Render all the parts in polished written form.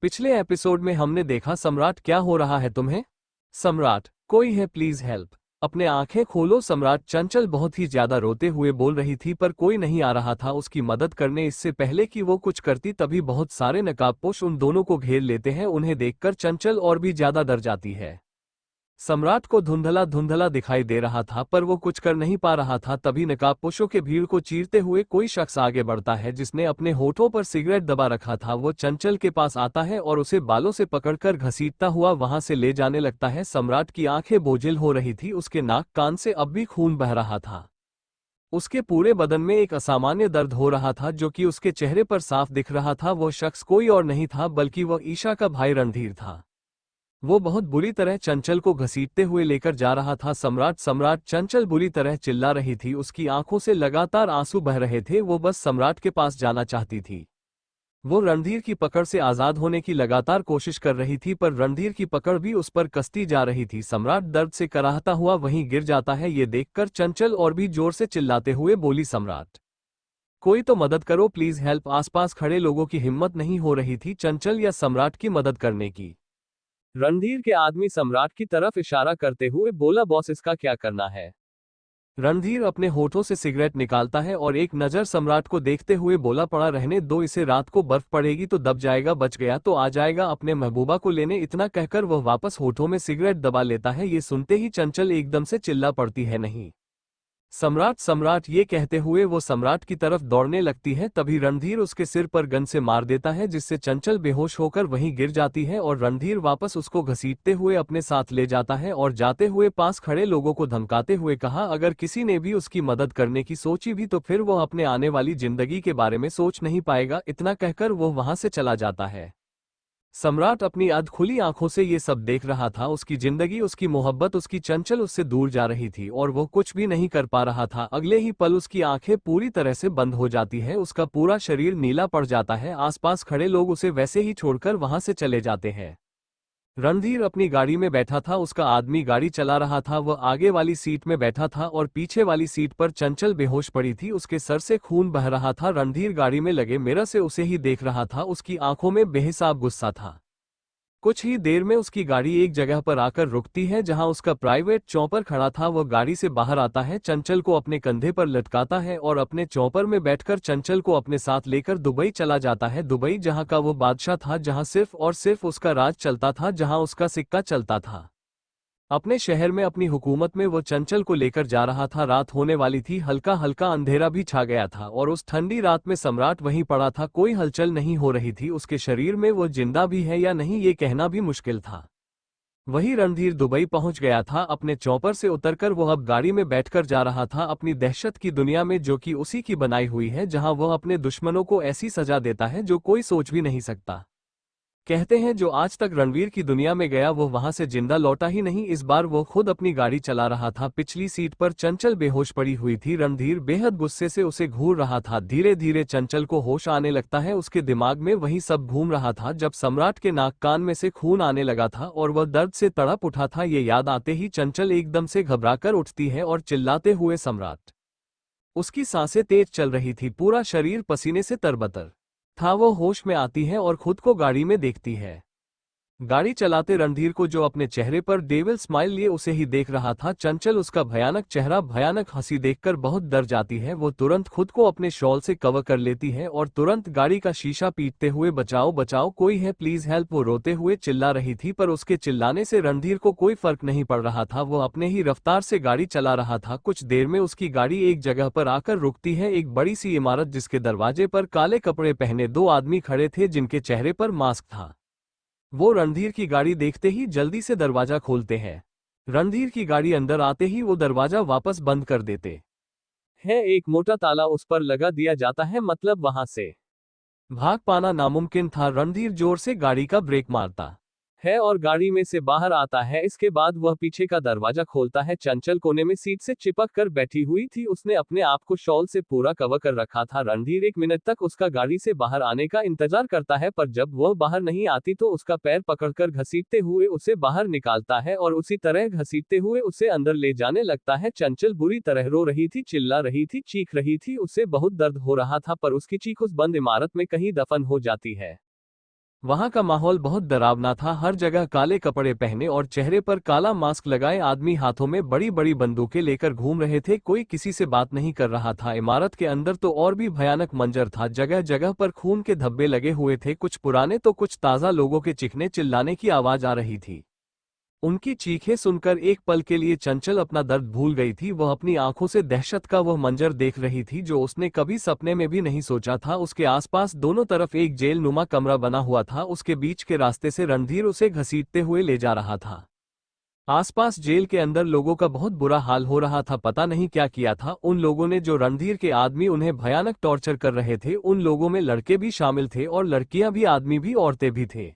पिछले एपिसोड में हमने देखा सम्राट क्या हो रहा है तुम्हें। सम्राट कोई है प्लीज हेल्प। अपने आंखें खोलो। सम्राट चंचल बहुत ही ज्यादा रोते हुए बोल रही थी पर कोई नहीं आ रहा था उसकी मदद करने। इससे पहले कि वो कुछ करती तभी बहुत सारे नकाबपोश उन दोनों को घेर लेते हैं। उन्हें देखकर चंचल और भी ज्यादा डर जाती है। सम्राट को धुंधला धुंधला दिखाई दे रहा था पर वो कुछ कर नहीं पा रहा था। तभी नकाबपोशों के भीड़ को चीरते हुए कोई शख्स आगे बढ़ता है जिसने अपने होठों पर सिगरेट दबा रखा था। वो चंचल के पास आता है और उसे बालों से पकड़कर घसीटता हुआ वहां से ले जाने लगता है। सम्राट की आंखें बोझिल हो रही थी। उसके नाक कान से अब भी खून बह रहा था। उसके पूरे बदन में एक असामान्य दर्द हो रहा था जो कि उसके चेहरे पर साफ दिख रहा था। वो शख्स कोई और नहीं था बल्कि वह ईशा का भाई रणधीर था। वो बहुत बुरी तरह चंचल को घसीटते हुए लेकर जा रहा था। सम्राट सम्राट चंचल बुरी तरह चिल्ला रही थी। उसकी आंखों से लगातार आंसू बह रहे थे। वो बस सम्राट के पास जाना चाहती थी। वो रणधीर की पकड़ से आजाद होने की लगातार कोशिश कर रही थी पर रणधीर की पकड़ भी उस पर कसती जा रही थी। सम्राट दर्द से कराहता हुआ वहीं गिर जाता है। ये देखकर चंचल और भी जोर से चिल्लाते हुए बोली, सम्राट कोई तो मदद करो प्लीज हेल्प। आसपास खड़े लोगों की हिम्मत नहीं हो रही थी चंचल या सम्राट की मदद करने की। रणधीर के आदमी सम्राट की तरफ इशारा करते हुए बोला, बॉस इसका क्या करना है। रणधीर अपने होठों से सिगरेट निकालता है और एक नज़र सम्राट को देखते हुए बोला, पड़ा रहने दो इसे, रात को बर्फ पड़ेगी तो दब जाएगा, बच गया तो आ जाएगा अपने महबूबा को लेने। इतना कहकर वह वापस होठों में सिगरेट दबा लेता है। ये सुनते ही चंचल एकदम से चिल्ला पड़ती है, नहीं सम्राट सम्राट। ये कहते हुए वो सम्राट की तरफ दौड़ने लगती है। तभी रणधीर उसके सिर पर गन से मार देता है जिससे चंचल बेहोश होकर वहीं गिर जाती है और रणधीर वापस उसको घसीटते हुए अपने साथ ले जाता है और जाते हुए पास खड़े लोगों को धमकाते हुए कहा, अगर किसी ने भी उसकी मदद करने की सोची भी तो फिर वो अपने आने वाली जिंदगी के बारे में सोच नहीं पाएगा। इतना कहकर वो वहां से चला जाता है। सम्राट अपनी अध खुली आंखों से ये सब देख रहा था। उसकी जिंदगी, उसकी मोहब्बत, उसकी चंचल उससे दूर जा रही थी और वो कुछ भी नहीं कर पा रहा था। अगले ही पल उसकी आंखें पूरी तरह से बंद हो जाती है। उसका पूरा शरीर नीला पड़ जाता है। आसपास खड़े लोग उसे वैसे ही छोड़कर वहां से चले जाते हैं। रणधीर अपनी गाड़ी में बैठा था। उसका आदमी गाड़ी चला रहा था। वह आगे वाली सीट में बैठा था और पीछे वाली सीट पर चंचल बेहोश पड़ी थी। उसके सर से खून बह रहा था। रणधीर गाड़ी में लगे मिरर से उसे ही देख रहा था। उसकी आंखों में बेहिसाब गुस्सा था। कुछ ही देर में उसकी गाड़ी एक जगह पर आकर रुकती है जहां उसका प्राइवेट चॉपर खड़ा था। वह गाड़ी से बाहर आता है, चंचल को अपने कंधे पर लटकाता है और अपने चॉपर में बैठकर चंचल को अपने साथ लेकर दुबई चला जाता है। दुबई जहां का वो बादशाह था, जहां सिर्फ और सिर्फ उसका राज चलता था, जहां उसका सिक्का चलता था। अपने शहर में अपनी हुकूमत में वो चंचल को लेकर जा रहा था। रात होने वाली थी। हल्का हल्का अंधेरा भी छा गया था और उस ठंडी रात में सम्राट वहीं पड़ा था। कोई हलचल नहीं हो रही थी। उसके शरीर में वो जिंदा भी है या नहीं ये कहना भी मुश्किल था। वही रणधीर दुबई पहुंच गया था। अपने चौपर से उतरकर वो अब गाड़ी में बैठकर जा रहा था अपनी दहशत की दुनिया में जो कि उसी की बनाई हुई है, जहां वह अपने दुश्मनों को ऐसी सजा देता है जो कोई सोच भी नहीं सकता। कहते हैं जो आज तक रणवीर की दुनिया में गया वो वहां से जिंदा लौटा ही नहीं। इस बार वो खुद अपनी गाड़ी चला रहा था। पिछली सीट पर चंचल बेहोश पड़ी हुई थी। रणधीर बेहद गुस्से से उसे घूर रहा था। धीरे धीरे चंचल को होश आने लगता है। उसके दिमाग में वही सब घूम रहा था जब सम्राट के नाक कान में से खून आने लगा था और वह दर्द से तड़प उठा था। ये याद आते ही चंचल एकदम से घबराकर उठती है और चिल्लाते हुए सम्राट। उसकी सांसें तेज चल रही थी, पूरा शरीर पसीने से तरबतर था। वो होश में आती है और खुद को गाड़ी में देखती है। गाड़ी चलाते रणधीर को जो अपने चेहरे पर डेविल स्माइल लिए उसे ही देख रहा था। चंचल उसका भयानक चेहरा, भयानक हंसी देखकर बहुत डर जाती है। वो तुरंत खुद को अपने शॉल से कवर कर लेती है और तुरंत गाड़ी का शीशा पीटते हुए, बचाओ बचाओ कोई है प्लीज हेल्प, वो रोते हुए चिल्ला रही थी। पर उसके चिल्लाने से रणधीर को कोई फर्क नहीं पड़ रहा था। वो अपने ही रफ्तार से गाड़ी चला रहा था। कुछ देर में उसकी गाड़ी एक जगह पर आकर रुकती है, एक बड़ी सी इमारत जिसके दरवाजे पर काले कपड़े पहने दो आदमी खड़े थे जिनके चेहरे पर मास्क था। वो रणधीर की गाड़ी देखते ही जल्दी से दरवाजा खोलते हैं। रणधीर की गाड़ी अंदर आते ही वो दरवाजा वापस बंद कर देते हैं। एक मोटा ताला उस पर लगा दिया जाता है, मतलब वहां से भाग पाना नामुमकिन था। रणधीर जोर से गाड़ी का ब्रेक मारता है और गाड़ी में से बाहर आता है। इसके बाद वह पीछे का दरवाजा खोलता है। चंचल कोने में सीट से चिपक कर बैठी हुई थी। उसने अपने आप को शॉल से पूरा कवर कर रखा था। रणधीर एक मिनट तक उसका गाड़ी से बाहर आने का इंतजार करता है, पर जब वह बाहर नहीं आती तो उसका पैर पकड़कर घसीटते हुए उसे बाहर निकालता है और उसी तरह घसीटते हुए उसे अंदर ले जाने लगता है। चंचल बुरी तरह रो रही थी, चिल्ला रही थी, चीख रही थी। उसे बहुत दर्द हो रहा था पर उसकी चीख उस बंद इमारत में कहीं दफन हो जाती है। वहां का माहौल बहुत डरावना था। हर जगह काले कपड़े पहने और चेहरे पर काला मास्क लगाए आदमी हाथों में बड़ी बड़ी बंदूकें लेकर घूम रहे थे। कोई किसी से बात नहीं कर रहा था। इमारत के अंदर तो और भी भयानक मंजर था। जगह जगह पर खून के धब्बे लगे हुए थे, कुछ पुराने तो कुछ ताज़ा। लोगों के चीखने चिल्लाने की आवाज आ रही थी। उनकी चीखें सुनकर एक पल के लिए चंचल अपना दर्द भूल गई थी। वह अपनी आंखों से दहशत का वह मंजर देख रही थी जो उसने कभी सपने में भी नहीं सोचा था। उसके आसपास दोनों तरफ एक जेल नुमा कमरा बना हुआ था। उसके बीच के रास्ते से रणधीर उसे घसीटते हुए ले जा रहा था। आसपास जेल के अंदर लोगों का बहुत बुरा हाल हो रहा था। पता नहीं क्या किया था उन लोगों ने जो रणधीर के आदमी उन्हें भयानक टॉर्चर कर रहे थे। उन लोगों में लड़के भी शामिल थे और लड़कियां भी, आदमी भी, औरतें भी थे।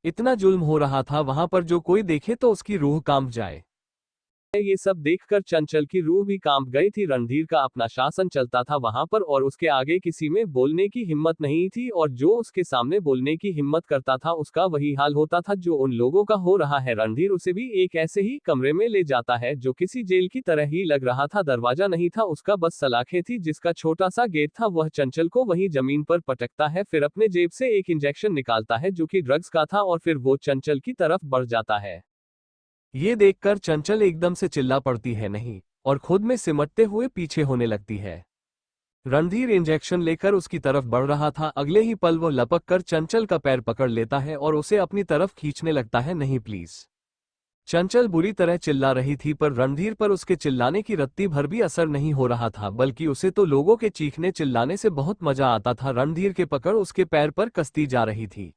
इतना जुल्म हो रहा था वहां पर जो कोई देखे तो उसकी रूह कांप जाए। ये सब देखकर चंचल की रूह भी कांप गई थी। रणधीर का अपना शासन चलता था वहां पर और उसके आगे किसी में बोलने की हिम्मत नहीं थी, और जो उसके सामने बोलने की हिम्मत करता था उसका वही हाल होता था जो उन लोगों का हो रहा है। रणधीर उसे भी एक ऐसे ही कमरे में ले जाता है जो किसी जेल की तरह ही लग रहा था। दरवाजा नहीं था उसका, बस सलाखें थी जिसका छोटा सा गेट था। वह चंचल को वहीं जमीन पर पटकता है, फिर अपने जेब से एक इंजेक्शन निकालता है जो कि ड्रग्स का था, और फिर वो चंचल की तरफ बढ़ जाता है। ये देखकर चंचल एकदम से चिल्ला पड़ती है नहीं, और खुद में सिमटते हुए पीछे होने लगती है। रणधीर इंजेक्शन लेकर उसकी तरफ बढ़ रहा था। अगले ही पल वो लपक कर चंचल का पैर पकड़ लेता है और उसे अपनी तरफ खींचने लगता है। नहीं प्लीज। चंचल बुरी तरह चिल्ला रही थी पर रणधीर पर उसके चिल्लाने की रत्ती भर भी असर नहीं हो रहा था, बल्कि उसे तो लोगों के चीखने चिल्लाने से बहुत मजा आता था। रणधीर के पकड़ उसके पैर पर कसती जा रही थी।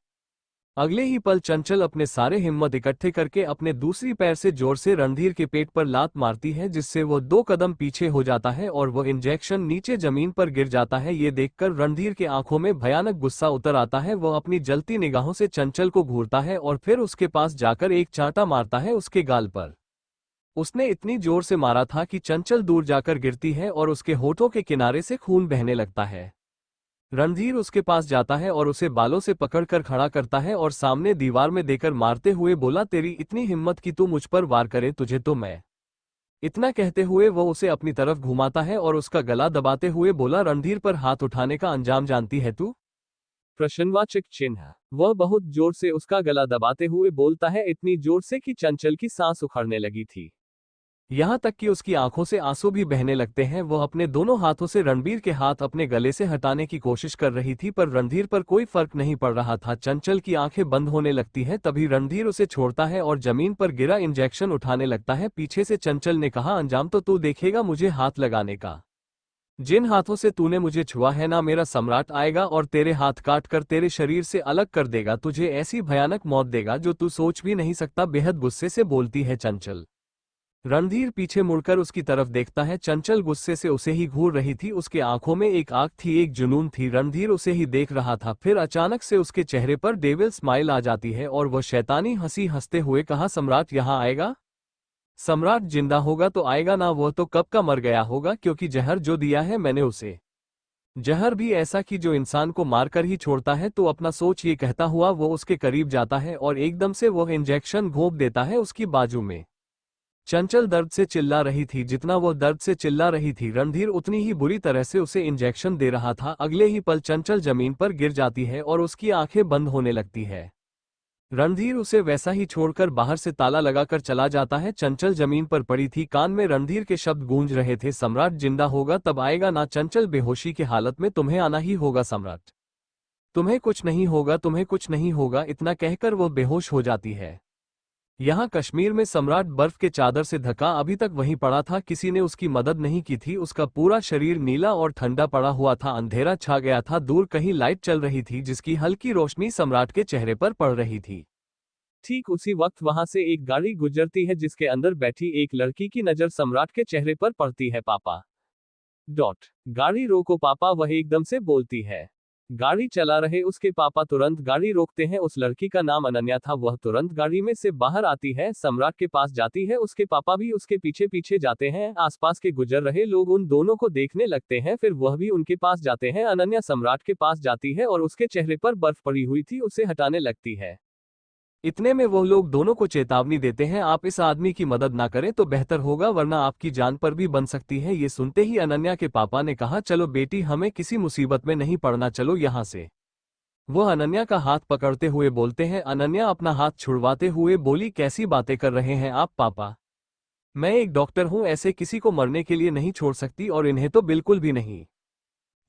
अगले ही पल चंचल अपने सारे हिम्मत इकट्ठे करके अपने दूसरी पैर से जोर से रणधीर के पेट पर लात मारती है, जिससे वो 2 कदम पीछे हो जाता है और वो इंजेक्शन नीचे जमीन पर गिर जाता है। ये देखकर रणधीर के आंखों में भयानक गुस्सा उतर आता है। वो अपनी जलती निगाहों से चंचल को घूरता है और फिर उसके पास जाकर एक चांटा मारता है उसके गाल पर। उसने इतनी जोर से मारा था कि चंचल दूर जाकर गिरती है और उसके होठों के किनारे से खून बहने लगता है। रणधीर उसके पास जाता है और उसे बालों से पकड़कर खड़ा करता है और सामने दीवार में देकर मारते हुए बोला, तेरी इतनी हिम्मत कि तू मुझ पर वार करे, तुझे तो मैं। इतना कहते हुए वो उसे अपनी तरफ घुमाता है और उसका गला दबाते हुए बोला, रणधीर पर हाथ उठाने का अंजाम जानती है तू? प्रश्नवाचक चिन्ह। वह बहुत जोर से उसका गला दबाते हुए बोलता है, इतनी जोर से कि चंचल की सांस उखड़ने लगी थी। यहां तक कि उसकी आंखों से आंसू भी बहने लगते हैं। वह अपने दोनों हाथों से रणबीर के हाथ अपने गले से हटाने की कोशिश कर रही थी पर रणधीर पर कोई फर्क नहीं पड़ रहा था। चंचल की आंखें बंद होने लगती हैं। तभी रणधीर उसे छोड़ता है और जमीन पर गिरा इंजेक्शन उठाने लगता है। पीछे से चंचल ने कहा, अंजाम तो तू देखेगा मुझे हाथ लगाने का। जिन हाथों से तूने मुझे छुआ है ना, मेरा सम्राट आएगा और तेरे हाथ काट कर तेरे शरीर से अलग कर देगा, तुझे ऐसी भयानक मौत देगा जो तू सोच भी नहीं सकता। बेहद गुस्से से बोलती है चंचल। रणधीर पीछे मुड़कर उसकी तरफ देखता है। चंचल गुस्से से उसे ही घूर रही थी। उसके आंखों में एक आग थी, एक जुनून थी। रणधीर उसे ही देख रहा था। फिर अचानक से उसके चेहरे पर डेविल स्माइल आ जाती है और वह शैतानी हंसी हंसते हुए कहा, सम्राट यहाँ आएगा? सम्राट जिंदा होगा तो आएगा ना, वह तो कब का मर गया होगा, क्योंकि जहर जो दिया है मैंने उसे, जहर भी ऐसा कि जो इंसान को मारकर ही छोड़ता है। तो अपना सोच, ये कहता हुआ वो उसके करीब जाता है और एकदम से वह इंजेक्शन घोंप देता है उसकी बाजू में। चंचल दर्द से चिल्ला रही थी। जितना वो दर्द से चिल्ला रही थी रणधीर उतनी ही बुरी तरह से उसे इंजेक्शन दे रहा था। अगले ही पल चंचल जमीन पर गिर जाती है और उसकी आंखें बंद होने लगती है। रणधीर उसे वैसा ही छोड़कर बाहर से ताला लगाकर चला जाता है। चंचल जमीन पर पड़ी थी। कान में रणधीर के शब्द गूंज रहे थे, सम्राट जिंदा होगा तब आएगा ना। चंचल बेहोशी की हालत में, तुम्हें आना ही होगा सम्राट, तुम्हें कुछ नहीं होगा, तुम्हें कुछ नहीं होगा, इतना कहकर वो बेहोश हो जाती है। यहाँ कश्मीर में सम्राट बर्फ के चादर से ढका अभी तक वहीं पड़ा था। किसी ने उसकी मदद नहीं की थी। उसका पूरा शरीर नीला और ठंडा पड़ा हुआ था। अंधेरा छा गया था। दूर कहीं लाइट चल रही थी जिसकी हल्की रोशनी सम्राट के चेहरे पर पड़ रही थी। ठीक उसी वक्त वहां से एक गाड़ी गुजरती है जिसके अंदर बैठी एक लड़की की नजर सम्राट के चेहरे पर पड़ती है। पापा डॉट, गाड़ी रोको पापा, वह एकदम से बोलती है। गाड़ी चला रहे उसके पापा तुरंत गाड़ी रोकते हैं। उस लड़की का नाम अनन्या था। वह तुरंत गाड़ी में से बाहर आती है, सम्राट के पास जाती है। उसके पापा भी उसके पीछे पीछे जाते हैं। आसपास के गुजर रहे लोग उन दोनों को देखने लगते हैं, फिर वह भी उनके पास जाते हैं। अनन्या सम्राट के पास जाती है और उसके चेहरे पर बर्फ पड़ी हुई थी उसे हटाने लगती है। इतने में वो लोग दोनों को चेतावनी देते हैं, आप इस आदमी की मदद ना करें तो बेहतर होगा, वरना आपकी जान पर भी बन सकती है। ये सुनते ही अनन्या के पापा ने कहा, चलो बेटी, हमें किसी मुसीबत में नहीं पड़ना, चलो यहाँ से। वह अनन्या का हाथ पकड़ते हुए बोलते हैं। अनन्या अपना हाथ छुड़वाते हुए बोली, कैसी बातें कर रहे हैं आप पापा? मैं एक डॉक्टर हूं, ऐसे किसी को मरने के लिए नहीं छोड़ सकती, और इन्हें तो बिल्कुल भी नहीं।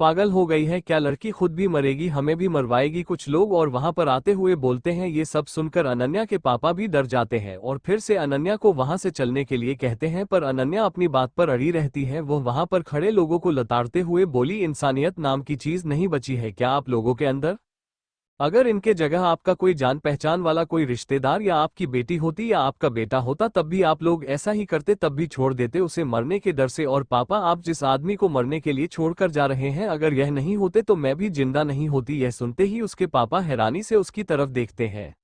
पागल हो गई है क्या? लड़की खुद भी मरेगी, हमें भी मरवाएगी। कुछ लोग और वहां पर आते हुए बोलते हैं। ये सब सुनकर अनन्या के पापा भी डर जाते हैं और फिर से अनन्या को वहां से चलने के लिए कहते हैं, पर अनन्या अपनी बात पर अड़ी रहती है। वो वहां पर खड़े लोगों को लताड़ते हुए बोली, इंसानियत नाम की चीज नहीं बची है क्या आप लोगों के अंदर? अगर इनके जगह आपका कोई जान पहचान वाला कोई रिश्तेदार या आपकी बेटी होती या आपका बेटा होता, तब भी आप लोग ऐसा ही करते, तब भी छोड़ देते उसे मरने के डर से। और पापा, आप जिस आदमी को मरने के लिए छोड़कर जा रहे हैं, अगर यह नहीं होते तो मैं भी जिंदा नहीं होती। यह सुनते ही उसके पापा हैरानी से उसकी तरफ देखते हैं।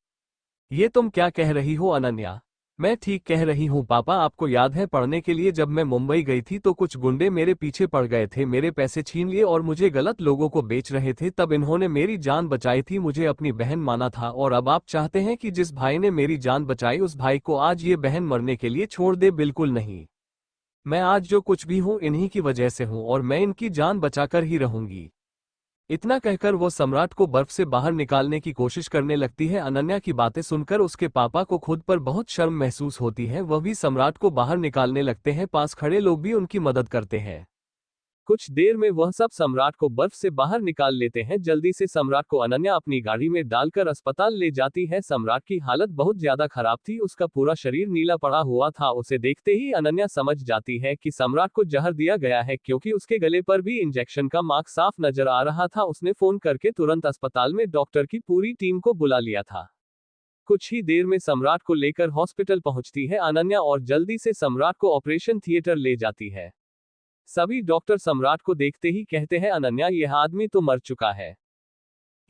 ये तुम क्या कह रही हो अनन्या? मैं ठीक कह रही हूँ पापा। आपको याद है पढ़ने के लिए जब मैं मुंबई गई थी तो कुछ गुंडे मेरे पीछे पड़ गए थे, मेरे पैसे छीन लिए और मुझे गलत लोगों को बेच रहे थे। तब इन्होंने मेरी जान बचाई थी, मुझे अपनी बहन माना था। और अब आप चाहते हैं कि जिस भाई ने मेरी जान बचाई उस भाई को आज ये बहन मरने के लिए छोड़ दे? बिल्कुल नहीं। मैं आज जो कुछ भी हूँ इन्हीं की वजह से हूँ और मैं इनकी जान बचाकर ही रहूंगी। इतना कहकर वो सम्राट को बर्फ से बाहर निकालने की कोशिश करने लगती है। अनन्या की बातें सुनकर उसके पापा को खुद पर बहुत शर्म महसूस होती है। वह भी सम्राट को बाहर निकालने लगते हैं। पास खड़े लोग भी उनकी मदद करते हैं। कुछ देर में वह सब सम्राट को बर्फ से बाहर निकाल लेते हैं। जल्दी से सम्राट को अनन्या अपनी गाड़ी में डालकर अस्पताल ले जाती है। सम्राट की हालत बहुत ज्यादा खराब थी, उसका पूरा शरीर नीला पड़ा हुआ था। उसे देखते ही अनन्या समझ जाती है कि सम्राट को जहर दिया गया है, क्योंकि उसके गले पर भी इंजेक्शन का मार्क साफ नजर आ रहा था। उसने फोन करके तुरंत अस्पताल में डॉक्टर की पूरी टीम को बुला लिया था। कुछ ही देर में सम्राट को लेकर हॉस्पिटल पहुंचती है अनन्या और जल्दी से सम्राट को ऑपरेशन थिएटर ले जाती है। सभी डॉक्टर सम्राट को देखते ही कहते हैं, अनन्या यह आदमी तो मर चुका है।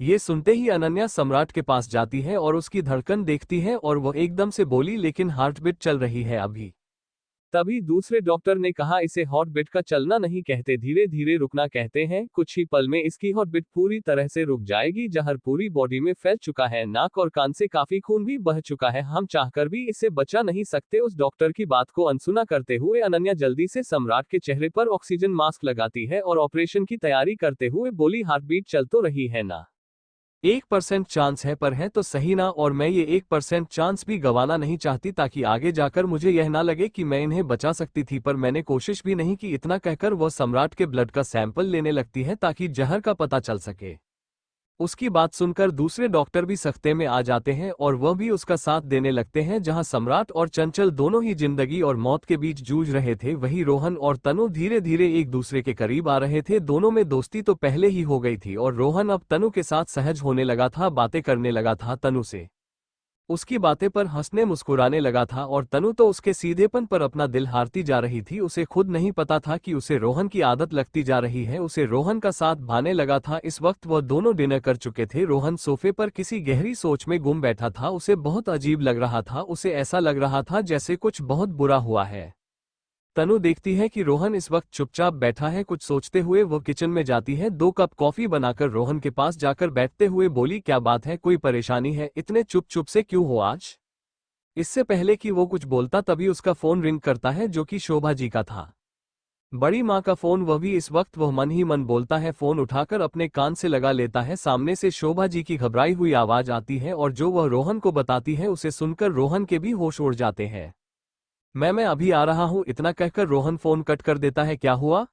ये सुनते ही अनन्या सम्राट के पास जाती है और उसकी धड़कन देखती है और वो एकदम से बोली, लेकिन हार्टबीट चल रही है अभी। तभी दूसरे डॉक्टर ने कहा, इसे हॉटबीट का चलना नहीं कहते, धीरे धीरे रुकना कहते हैं। कुछ ही पल में इसकी हॉटबीट पूरी तरह से रुक जाएगी। जहर पूरी बॉडी में फैल चुका है, नाक और कान से काफी खून भी बह चुका है, हम चाहकर भी इसे बचा नहीं सकते। उस डॉक्टर की बात को अनसुना करते हुए अनन्या जल्दी से सम्राट के चेहरे पर ऑक्सीजन मास्क लगाती है और ऑपरेशन की तैयारी करते हुए बोली, हार्टबीट चल तो रही है ना? 1% चांस है, पर है तो सही ना, और मैं ये 1% चांस भी गंवाना नहीं चाहती, ताकि आगे जाकर मुझे यह ना लगे कि मैं इन्हें बचा सकती थी, पर मैंने कोशिश भी नहीं की। इतना कहकर वह सम्राट के ब्लड का सैंपल लेने लगती है ताकि जहर का पता चल सके। उसकी बात सुनकर दूसरे डॉक्टर भी सख्ते में आ जाते हैं और वह भी उसका साथ देने लगते हैं। जहां सम्राट और चंचल दोनों ही जिंदगी और मौत के बीच जूझ रहे थे, वहीं रोहन और तनु धीरे धीरे एक दूसरे के करीब आ रहे थे। दोनों में दोस्ती तो पहले ही हो गई थी और रोहन अब तनु के साथ सहज होने लगा था, बातें करने लगा था तनु से, उसकी बातें पर हंसने मुस्कुराने लगा था। और तनु तो उसके सीधेपन पर अपना दिल हारती जा रही थी। उसे खुद नहीं पता था कि उसे रोहन की आदत लगती जा रही है, उसे रोहन का साथ भाने लगा था। इस वक्त वह दोनों डिनर कर चुके थे। रोहन सोफे पर किसी गहरी सोच में गुम बैठा था, उसे बहुत अजीब लग रहा था। उसे ऐसा लग रहा था जैसे कुछ बहुत बुरा हुआ है। तनु देखती है कि रोहन इस वक्त चुपचाप बैठा है, कुछ सोचते हुए वो किचन में जाती है। 2 कप कॉफी बनाकर रोहन के पास जाकर बैठते हुए बोली, क्या बात है, कोई परेशानी है? इतने चुप चुप से क्यों हो आज? इससे पहले कि वो कुछ बोलता तभी उसका फोन रिंग करता है, जो कि शोभा जी का था। बड़ी माँ का फोन। वह भी इस वक्त वह मन ही मन बोलता है। फोन उठाकर अपने कान से लगा लेता है। सामने से शोभा जी की घबराई हुई आवाज आती है और जो वह रोहन को बताती है उसे सुनकर रोहन के भी होश उड़ जाते हैं। मैं अभी आ रहा हूँ, इतना कहकर रोहन फोन कट कर देता है। क्या हुआ?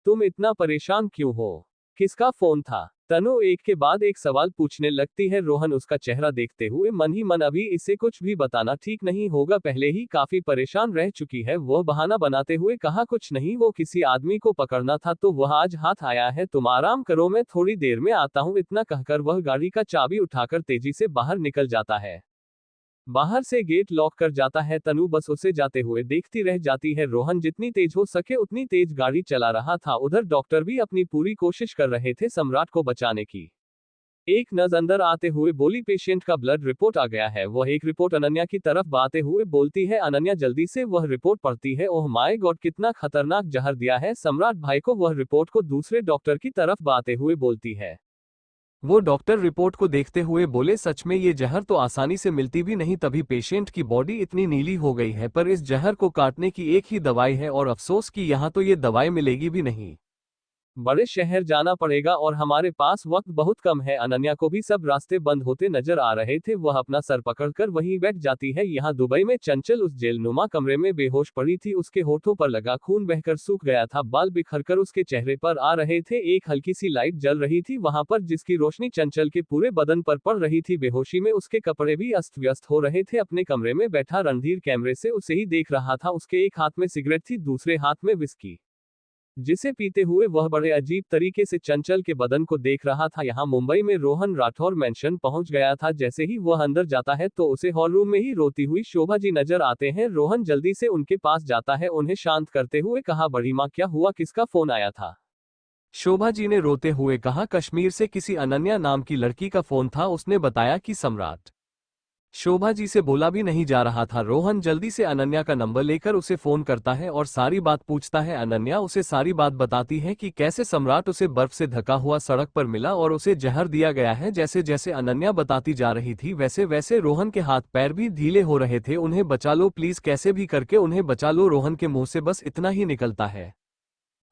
तुम इतना परेशान क्यों हो? किसका फोन था? तनु एक के बाद एक सवाल पूछने लगती है। रोहन उसका चेहरा देखते हुए मन ही मन, अभी इसे कुछ भी बताना ठीक नहीं होगा, पहले ही काफी परेशान रह चुकी है। वह बहाना बनाते हुए कहा, कुछ नहीं, वो किसी आदमी को पकड़ना था तो वह आज हाथ आया है, तुम आराम करो, मैं थोड़ी देर में आता हूँ। इतना कहकर वह गाड़ी का चाबी उठाकर तेजी से बाहर निकल जाता है। बाहर से गेट लॉक कर जाता है। तनु बस उसे जाते हुए देखती रह जाती है। रोहन जितनी तेज हो सके उतनी तेज गाड़ी चला रहा था। उधर डॉक्टर भी अपनी पूरी कोशिश कर रहे थे सम्राट को बचाने की। एक नर्स अंदर आते हुए बोली, पेशेंट का ब्लड रिपोर्ट आ गया है। वह एक रिपोर्ट अनन्या की तरफ बाते हुए बोलती है। अनन्या जल्दी से वह रिपोर्ट पढ़ती है। ओह माय गॉड, कितना खतरनाक जहर दिया है सम्राट भाई को। वह रिपोर्ट को दूसरे डॉक्टर की तरफ बाते हुए बोलती है। वो डॉक्टर रिपोर्ट को देखते हुए बोले, सच में ये जहर तो आसानी से मिलती भी नहीं, तभी पेशेंट की बॉडी इतनी नीली हो गई है। पर इस जहर को काटने की एक ही दवाई है और अफसोस कि यहाँ तो ये दवाई मिलेगी भी नहीं। बड़े शहर जाना पड़ेगा और हमारे पास वक्त बहुत कम है। अनन्या को भी सब रास्ते बंद होते नजर आ रहे थे। वह अपना सर पकड़कर वहीं बैठ जाती है। यहाँ दुबई में चंचल उस जेलनुमा कमरे में बेहोश पड़ी थी। उसके होठों पर लगा खून बहकर सूख गया था। बाल बिखरकर उसके चेहरे पर आ रहे थे। एक हल्की सी लाइट जल रही थी वहां पर, जिसकी रोशनी चंचल के पूरे बदन पर पड़ रही थी। बेहोशी में उसके कपड़े भी अस्त व्यस्त हो रहे थे। अपने कमरे में बैठा रणधीर कैमरे से उसे ही देख रहा था। उसके एक हाथ में सिगरेट थी, दूसरे हाथ में विस्की, जिसे पीते हुए वह बड़े अजीब तरीके से चंचल के बदन को देख रहा था। यहाँ मुंबई में रोहन राठौर मेंशन पहुंच गया था। जैसे ही वह अंदर जाता है तो उसे हॉल रूम में ही रोती हुई शोभा जी नजर आते हैं। रोहन जल्दी से उनके पास जाता है, उन्हें शांत करते हुए कहा, बड़ी माँ क्या हुआ, किसका फोन आया था? शोभा जी ने रोते हुए कहा, कश्मीर से किसी अनन्या नाम की लड़की का फोन था, उसने बताया कि सम्राट। शोभा जी से बोला भी नहीं जा रहा था। रोहन जल्दी से अनन्या का नंबर लेकर उसे फोन करता है और सारी बात पूछता है। अनन्या उसे सारी बात बताती है कि कैसे सम्राट उसे बर्फ से ढका हुआ सड़क पर मिला और उसे जहर दिया गया है। जैसे जैसे अनन्या बताती जा रही थी वैसे वैसे रोहन के हाथ पैर भी ढीले हो रहे थे। उन्हें बचा लो प्लीज, कैसे भी करके उन्हें बचा लो। रोहन के मुंह से बस इतना ही निकलता है।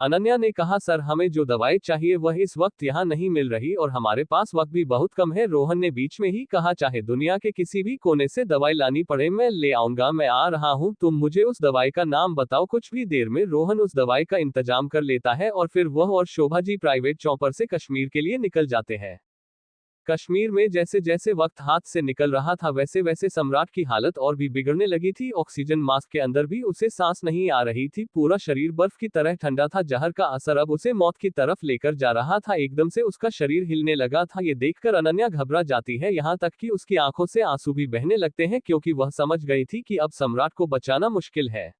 अनन्या ने कहा, सर हमें जो दवाई चाहिए वह इस वक्त यहाँ नहीं मिल रही और हमारे पास वक्त भी बहुत कम है। रोहन ने बीच में ही कहा, चाहे दुनिया के किसी भी कोने से दवाई लानी पड़े मैं ले आऊंगा, मैं आ रहा हूँ, तुम मुझे उस दवाई का नाम बताओ। कुछ भी देर में रोहन उस दवाई का इंतजाम कर लेता है और फिर वह और शोभा जी प्राइवेट चॉपर से कश्मीर के लिए निकल जाते हैं। कश्मीर में जैसे जैसे वक्त हाथ से निकल रहा था वैसे वैसे सम्राट की हालत और भी बिगड़ने लगी थी। ऑक्सीजन मास्क के अंदर भी उसे सांस नहीं आ रही थी। पूरा शरीर बर्फ की तरह ठंडा था। जहर का असर अब उसे मौत की तरफ लेकर जा रहा था। एकदम से उसका शरीर हिलने लगा था। ये देखकर अनन्या घबरा जाती है, यहाँ तक कि उसकी आंखों से आंसू भी बहने लगते हैं, क्योंकि वह समझ गई थी कि अब सम्राट को बचाना मुश्किल है।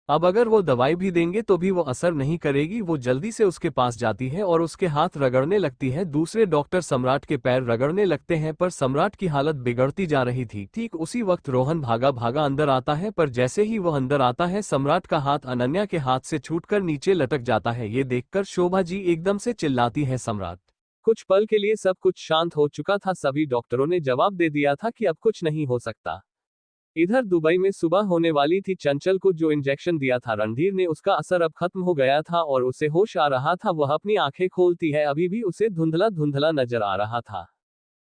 अब अगर वो दवाई भी देंगे तो भी वो असर नहीं करेगी। वो जल्दी से उसके पास जाती है और उसके हाथ रगड़ने लगती है। दूसरे डॉक्टर सम्राट के पैर रगड़ने लगते हैं, पर सम्राट की हालत बिगड़ती जा रही थी। ठीक उसी वक्त रोहन भागा भागा अंदर आता है, पर जैसे ही वह अंदर आता है सम्राट का हाथ अनन्या के हाथ से छूटकर नीचे लटक जाता है। ये देखकर शोभा जी एकदम से चिल्लाती है, सम्राट। कुछ पल के लिए सब कुछ शांत हो चुका था। सभी डॉक्टरों ने जवाब दे दिया था कि अब कुछ नहीं हो सकता। इधर दुबई में सुबह होने वाली थी। चंचल को जो इंजेक्शन दिया था रणधीर ने, उसका असर अब खत्म हो गया था और उसे होश आ रहा था। वह अपनी आंखें खोलती है, अभी भी उसे धुंधला धुंधला नजर आ रहा था।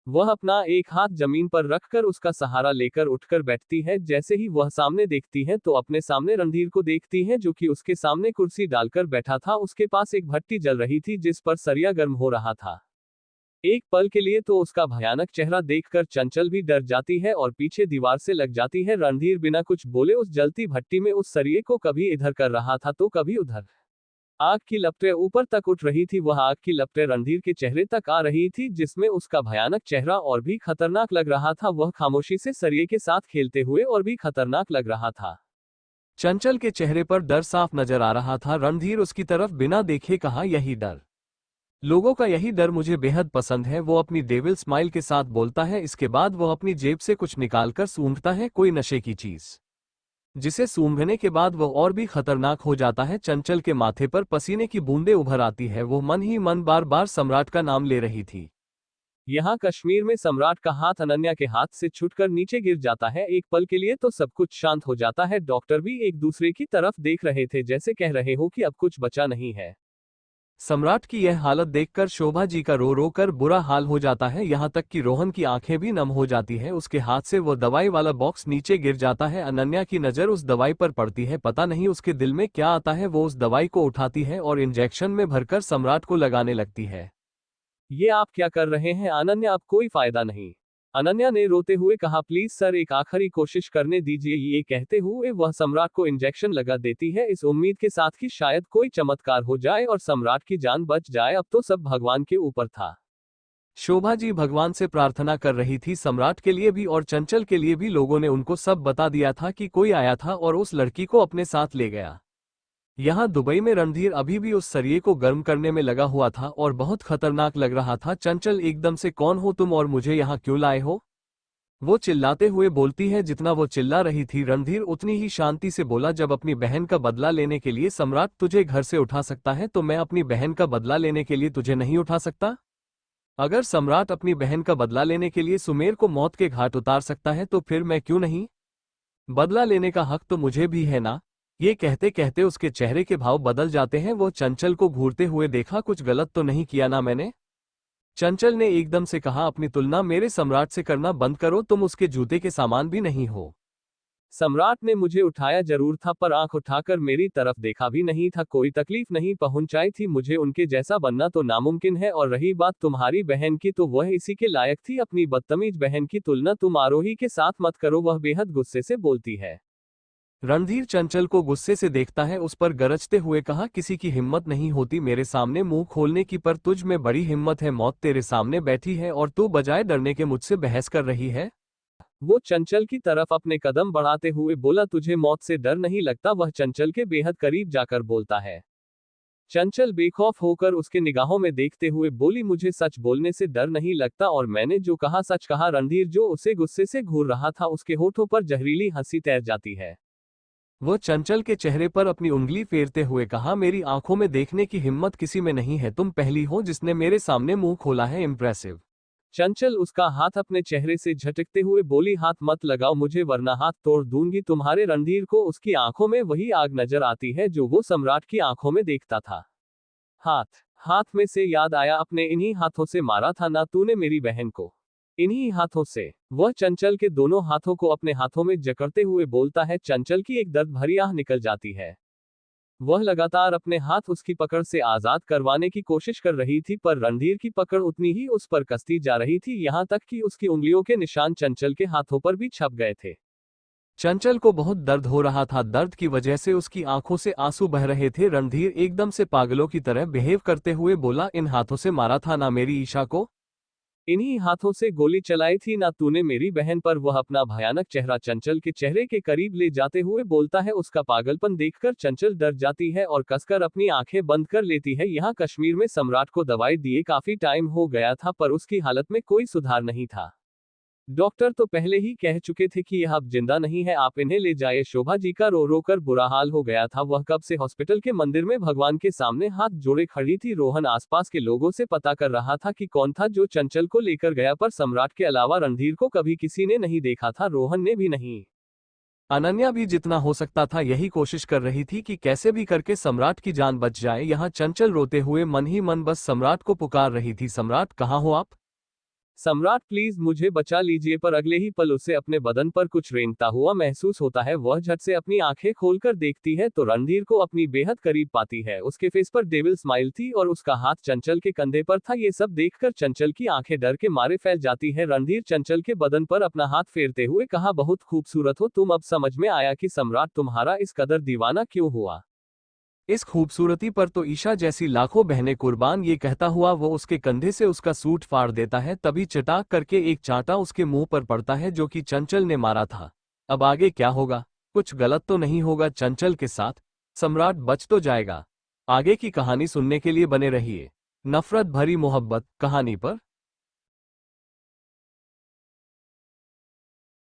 वह अपना एक हाथ जमीन पर रखकर उसका सहारा लेकर उठकर बैठती है। जैसे ही वह सामने देखती है तो अपने सामने रणधीर को देखती है, जो कि उसके सामने कुर्सी डालकर बैठा था। उसके पास एक भट्टी जल रही थी जिस पर सरिया गर्म हो रहा था। एक पल के लिए तो उसका भयानक चेहरा देखकर चंचल भी डर जाती है और पीछे दीवार से लग जाती है। रणधीर बिना कुछ बोले उस जलती भट्टी में उस सरिये को कभी इधर कर रहा था तो कभी उधर। आग की लपटें ऊपर तक उठ रही थी। वह आग की लपटें रणधीर के चेहरे तक आ रही थी, जिसमें उसका भयानक चेहरा और भी खतरनाक लग रहा था। वह खामोशी से सरिये के साथ खेलते हुए और भी खतरनाक लग रहा था। चंचल के चेहरे पर डर साफ नजर आ रहा था। रणधीर उसकी तरफ बिना देखे कहा, यही डर, लोगों का यही डर मुझे बेहद पसंद है। वो अपनी डेविल स्माइल के साथ बोलता है। इसके बाद वो अपनी जेब से कुछ निकालकर सूंघता है, कोई नशे की चीज, जिसे सूंघने के बाद वो और भी खतरनाक हो जाता है। चंचल के माथे पर पसीने की बूंदें उभर आती है। वो मन ही मन बार बार सम्राट का नाम ले रही थी। यहाँ कश्मीर में सम्राट का हाथ अनन्या के हाथ से छूटकर नीचे गिर जाता है। एक पल के लिए तो सब कुछ शांत हो जाता है। डॉक्टर भी एक दूसरे की तरफ देख रहे थे, जैसे कह रहे हो कि अब कुछ बचा नहीं है। सम्राट की यह हालत देखकर शोभा जी का रो रो कर बुरा हाल हो जाता है। यहाँ तक कि रोहन की आंखें भी नम हो जाती है। उसके हाथ से वो दवाई वाला बॉक्स नीचे गिर जाता है। अनन्या की नजर उस दवाई पर पड़ती है। पता नहीं उसके दिल में क्या आता है। वो उस दवाई को उठाती है और इंजेक्शन में भरकर सम्राट को लगाने लगती है। ये आप क्या कर रहे हैं अनन्या, अब कोई फायदा नहीं। अनन्या ने रोते हुए कहा, प्लीज सर एक आखिरी कोशिश करने दीजिए। ये कहते हुए वह सम्राट को इंजेक्शन लगा देती है, इस उम्मीद के साथ कि शायद कोई चमत्कार हो जाए और सम्राट की जान बच जाए। अब तो सब भगवान के ऊपर था। शोभा जी भगवान से प्रार्थना कर रही थी, सम्राट के लिए भी और चंचल के लिए भी। लोगों ने उनको सब बता दिया था कि कोई आया था और उस लड़की को अपने साथ ले गया। यहाँ दुबई में रणधीर अभी भी उस सरिये को गर्म करने में लगा हुआ था और बहुत खतरनाक लग रहा था। चंचल एकदम से, कौन हो तुम और मुझे यहाँ क्यों लाए हो? वो चिल्लाते हुए बोलती है। जितना वो चिल्ला रही थी रणधीर उतनी ही शांति से बोला, जब अपनी बहन का बदला लेने के लिए सम्राट तुझे घर से उठा सकता है तो मैं अपनी बहन का बदला लेने के लिए तुझे नहीं उठा सकता? अगर सम्राट अपनी बहन का बदला लेने के लिए सुमेर को मौत के घाट उतार सकता है तो फिर मैं क्यों नहीं? बदला लेने का हक तो मुझे भी है ना? ये कहते कहते उसके चेहरे के भाव बदल जाते हैं। वो चंचल को घूरते हुए देखा, कुछ गलत तो नहीं किया ना मैंने? चंचल ने एकदम से कहा, अपनी तुलना मेरे सम्राट से करना बंद करो, तुम उसके जूते के सामान भी नहीं हो। सम्राट ने मुझे उठाया जरूर था, पर आंख उठाकर मेरी तरफ देखा भी नहीं था। कोई तकलीफ नहीं पहुंचाई थी मुझे, उनके जैसा बनना तो नामुमकिन है। और रही बात तुम्हारी बहन की, तो वह इसी के लायक थी। अपनी बदतमीज बहन की तुलना तुम आरोही के साथ मत करो, वह बेहद गुस्से से बोलती है। रणधीर चंचल को गुस्से से देखता है, उस पर गरजते हुए कहा, किसी की हिम्मत नहीं होती मेरे सामने मुंह खोलने की, पर तुझ में बड़ी हिम्मत है। मौत तेरे सामने बैठी है और तू बजाय डरने के मुझसे बहस कर रही है। वो चंचल की तरफ अपने कदम बढ़ाते हुए बोला, तुझे मौत से डर नहीं लगता? वह चंचल के बेहद करीब जाकर बोलता है। चंचल बेखौफ होकर उसके निगाहों में देखते हुए बोली, मुझे सच बोलने से डर नहीं लगता, और मैंने जो कहा सच कहा। रणधीर जो उसे गुस्से से घूर रहा था, उसके होठों पर जहरीली हंसी तैर जाती है। वो चंचल के चेहरे पर अपनी उंगली फेरते हुए कहा, मेरी आंखों में देखने की हिम्मत किसी में नहीं है, तुम पहली हो जिसने मेरे सामने मुंह खोला है। इम्प्रेसिव। चंचल उसका हाथ अपने चेहरे से झटकते हुए बोली, हाथ मत लगाओ मुझे, वरना हाथ तोड़ दूंगी तुम्हारे। रणधीर को उसकी आंखों में वही आग नजर आती है जो वो सम्राट की आंखों में देखता था। हाथ में से याद आया, अपने इन्हीं हाथों से मारा था ना तूने मेरी बहन को? इन्हीं हाथों से। वह चंचल के दोनों हाथों को अपने हाथों में जकड़ते हुए बोलता है। चंचल की एक दर्द भरी आह निकल जाती है। वह लगातार अपने हाथ उसकी पकड़ से आजाद करवाने की कोशिश कर रही थी, पर रणधीर की पकड़ उतनी ही उस पर कसती जा रही थी, यहां तक कि उसकी उंगलियों के निशान चंचल के हाथों पर भी छप गए थे। चंचल को बहुत दर्द हो रहा था, दर्द की वजह से उसकी आंखों से आंसू बह रहे थे। रणधीर एकदम से पागलों की तरह बिहेव करते हुए बोला, इन हाथों से मारा था ना मेरी ईशा को? इन्हीं हाथों से गोली चलाई थी ना तूने मेरी बहन पर? वह अपना भयानक चेहरा चंचल के चेहरे के करीब ले जाते हुए बोलता है। उसका पागलपन देखकर चंचल डर जाती है और कसकर अपनी आंखें बंद कर लेती है। यहाँ कश्मीर में सम्राट को दवाई दिए काफी टाइम हो गया था, पर उसकी हालत में कोई सुधार नहीं था। डॉक्टर तो पहले ही कह चुके थे कि यह अब जिंदा नहीं है, आप इन्हें ले जाइए। शोभा जी का रो रो कर बुरा हाल हो गया था। वह कब से हॉस्पिटल के मंदिर में भगवान के सामने हाथ जोड़े खड़ी थी। रोहन आसपास के लोगों से पता कर रहा था कि कौन था जो चंचल को लेकर गया, पर सम्राट के अलावा रणधीर को कभी किसी ने नहीं देखा था, रोहन ने भी नहीं। अनन्या भी जितना हो सकता था यही कोशिश कर रही थी कि कैसे भी करके सम्राट की जान बच जाए। यहाँ चंचल रोते हुए मन ही मन बस सम्राट को पुकार रही थी, सम्राट कहाँ हो आप? सम्राट प्लीज मुझे बचा लीजिए। पर अगले ही पल उसे अपने बदन पर कुछ रेंगता हुआ महसूस होता है। वह झट से अपनी आंखें खोलकर देखती है तो रणधीर को अपनी बेहद करीब पाती है। उसके फेस पर डेविल स्माइल थी और उसका हाथ चंचल के कंधे पर था। ये सब देखकर चंचल की आंखें डर के मारे फैल जाती है। रणधीर चंचल के बदन पर अपना हाथ फेरते हुए कहा, बहुत खूबसूरत हो तुम। अब समझ में आया कि सम्राट तुम्हारा इस कदर दीवाना क्यों हुआ। इस खूबसूरती पर तो ईशा जैसी लाखों बहनें कुर्बान। ये कहता हुआ वो उसके कंधे से उसका सूट फाड़ देता है। तभी चटाक करके एक चांटा उसके मुंह पर पड़ता है, जो कि चंचल ने मारा था। अब आगे क्या होगा? कुछ गलत तो नहीं होगा चंचल के साथ? सम्राट बच तो जाएगा? आगे की कहानी सुनने के लिए बने रहिए। नफरत भरी मोहब्बत कहानी पर।